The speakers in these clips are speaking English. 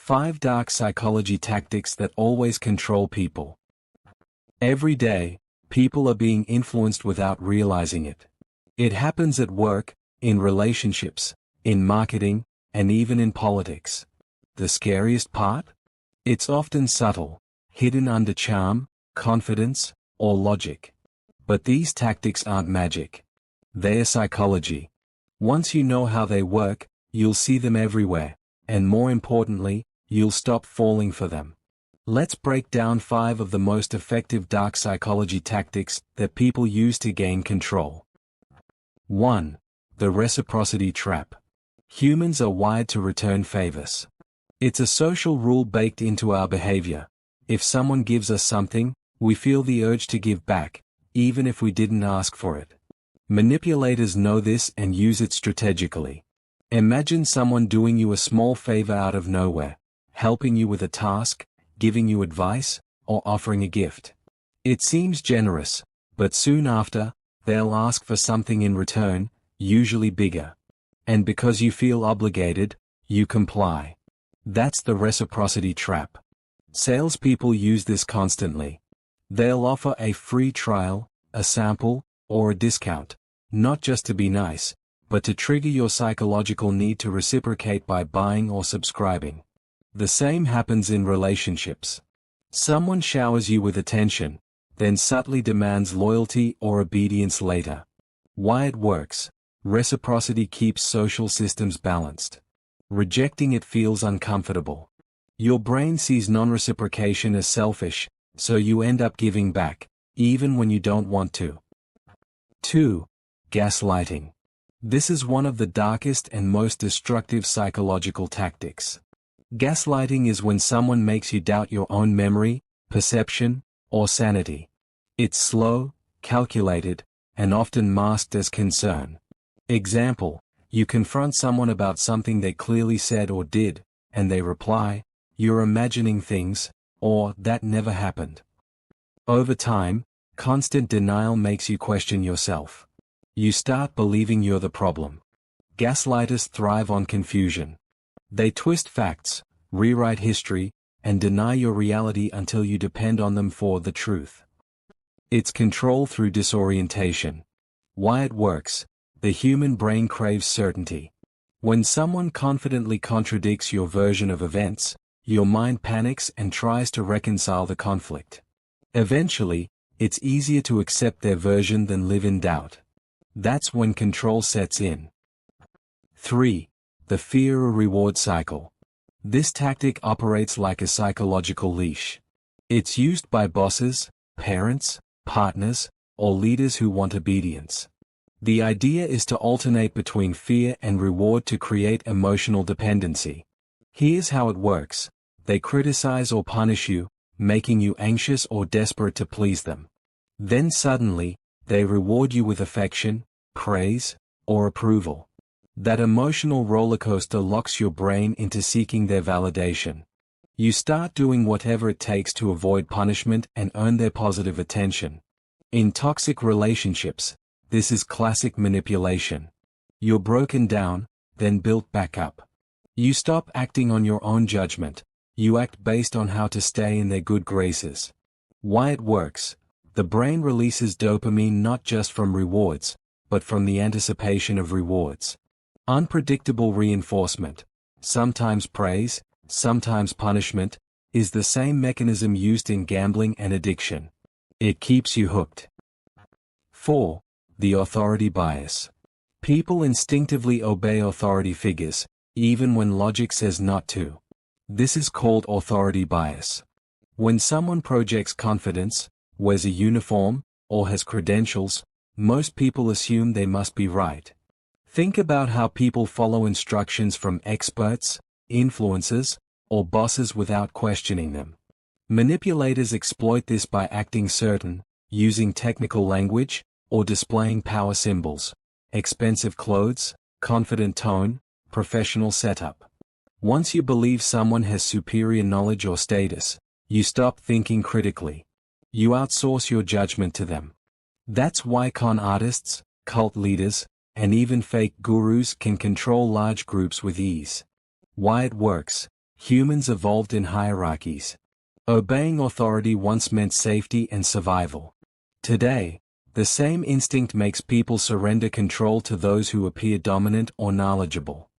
5 Dark Psychology Tactics That Always Control People. Every day, people are being influenced without realizing it. It happens at work, in relationships, in marketing, and even in politics. The scariest part? It's often subtle, hidden under charm, confidence, or logic. But these tactics aren't magic. They're psychology. Once you know how they work, you'll see them everywhere, and more importantly, you'll stop falling for them. Let's break down 5 of the most effective dark psychology tactics that people use to gain control. 1. The reciprocity trap. Humans are wired to return favors. It's a social rule baked into our behavior. If someone gives us something, we feel the urge to give back, even if we didn't ask for it. Manipulators know this and use it strategically. Imagine someone doing you a small favor out of nowhere, helping you with a task, giving you advice, or offering a gift. It seems generous, but soon after, they'll ask for something in return, usually bigger. And because you feel obligated, you comply. That's the reciprocity trap. Salespeople use this constantly. They'll offer a free trial, a sample, or a discount, not just to be nice, but to trigger your psychological need to reciprocate by buying or subscribing. The same happens in relationships. Someone showers you with attention, then subtly demands loyalty or obedience later. Why it works? Reciprocity keeps social systems balanced. Rejecting it feels uncomfortable. Your brain sees non-reciprocation as selfish, so you end up giving back, even when you don't want to. 2. Gaslighting. This is one of the darkest and most destructive psychological tactics. Gaslighting is when someone makes you doubt your own memory, perception, or sanity. It's slow, calculated, and often masked as concern. Example: you confront someone about something they clearly said or did, and they reply, "You're imagining things," or "That never happened." Over time, constant denial makes you question yourself. You start believing you're the problem. Gaslighters thrive on confusion. They twist facts, rewrite history, and deny your reality until you depend on them for the truth. It's control through disorientation. Why it works? The human brain craves certainty. When someone confidently contradicts your version of events, your mind panics and tries to reconcile the conflict. Eventually, it's easier to accept their version than live in doubt. That's when control sets in. 3. The fear or reward cycle. This tactic operates like a psychological leash. It's used by bosses, parents, partners, or leaders who want obedience. The idea is to alternate between fear and reward to create emotional dependency. Here's how it works. They criticize or punish you, making you anxious or desperate to please them. Then suddenly, they reward you with affection, praise, or approval. That emotional rollercoaster locks your brain into seeking their validation. You start doing whatever it takes to avoid punishment and earn their positive attention. In toxic relationships, this is classic manipulation. You're broken down, then built back up. You stop acting on your own judgment. You act based on how to stay in their good graces. Why it works? The brain releases dopamine not just from rewards, but from the anticipation of rewards. Unpredictable reinforcement, sometimes praise, sometimes punishment, is the same mechanism used in gambling and addiction. It keeps you hooked. 4. The authority bias. People instinctively obey authority figures, even when logic says not to. This is called authority bias. When someone projects confidence, wears a uniform, or has credentials, most people assume they must be right. Think about how people follow instructions from experts, influencers, or bosses without questioning them. Manipulators exploit this by acting certain, using technical language, or displaying power symbols, expensive clothes, confident tone, professional setup. Once you believe someone has superior knowledge or status, you stop thinking critically. You outsource your judgment to them. That's why con artists, cult leaders, and even fake gurus can control large groups with ease. Why it works? Humans evolved in hierarchies. Obeying authority once meant safety and survival. Today, the same instinct makes people surrender control to those who appear dominant or knowledgeable.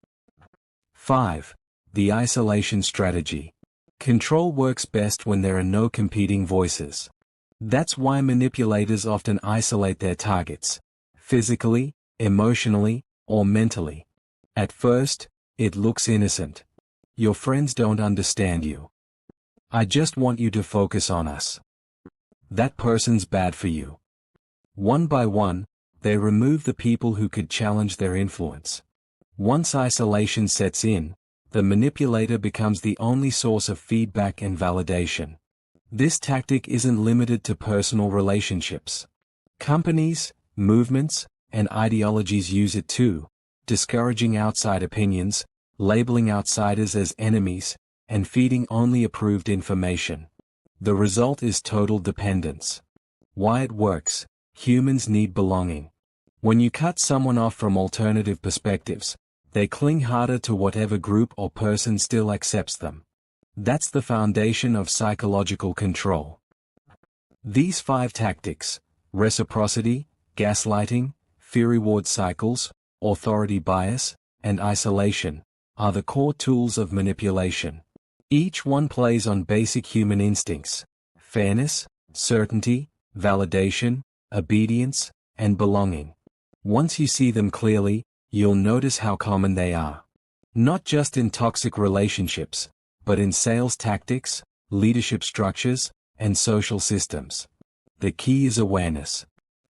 5. The isolation strategy. Control works best when there are no competing voices. That's why manipulators often isolate their targets, physically, emotionally, or mentally. At first, it looks innocent. Your friends don't understand you. I just want you to focus on us. That person's bad for you. One by one, they remove the people who could challenge their influence. Once isolation sets in, the manipulator becomes the only source of feedback and validation. This tactic isn't limited to personal relationships. Companies, movements, and ideologies use it too, discouraging outside opinions, labeling outsiders as enemies, and feeding only approved information. The result is total dependence. Why it works: humans need belonging. When you cut someone off from alternative perspectives, they cling harder to whatever group or person still accepts them. That's the foundation of psychological control. These 5 tactics: reciprocity, gaslighting, fear-reward cycles, authority bias, and isolation, are the core tools of manipulation. Each one plays on basic human instincts: fairness, certainty, validation, obedience, and belonging. Once you see them clearly, you'll notice how common they are. Not just in toxic relationships, but in sales tactics, leadership structures, and social systems. The key is awareness.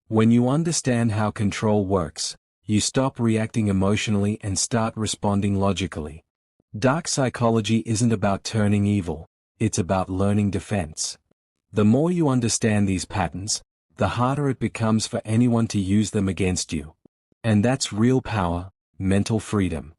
When you understand how control works, you stop reacting emotionally and start responding logically. Dark psychology isn't about turning evil, it's about learning defense. The more you understand these patterns, the harder it becomes for anyone to use them against you. And that's real power, mental freedom.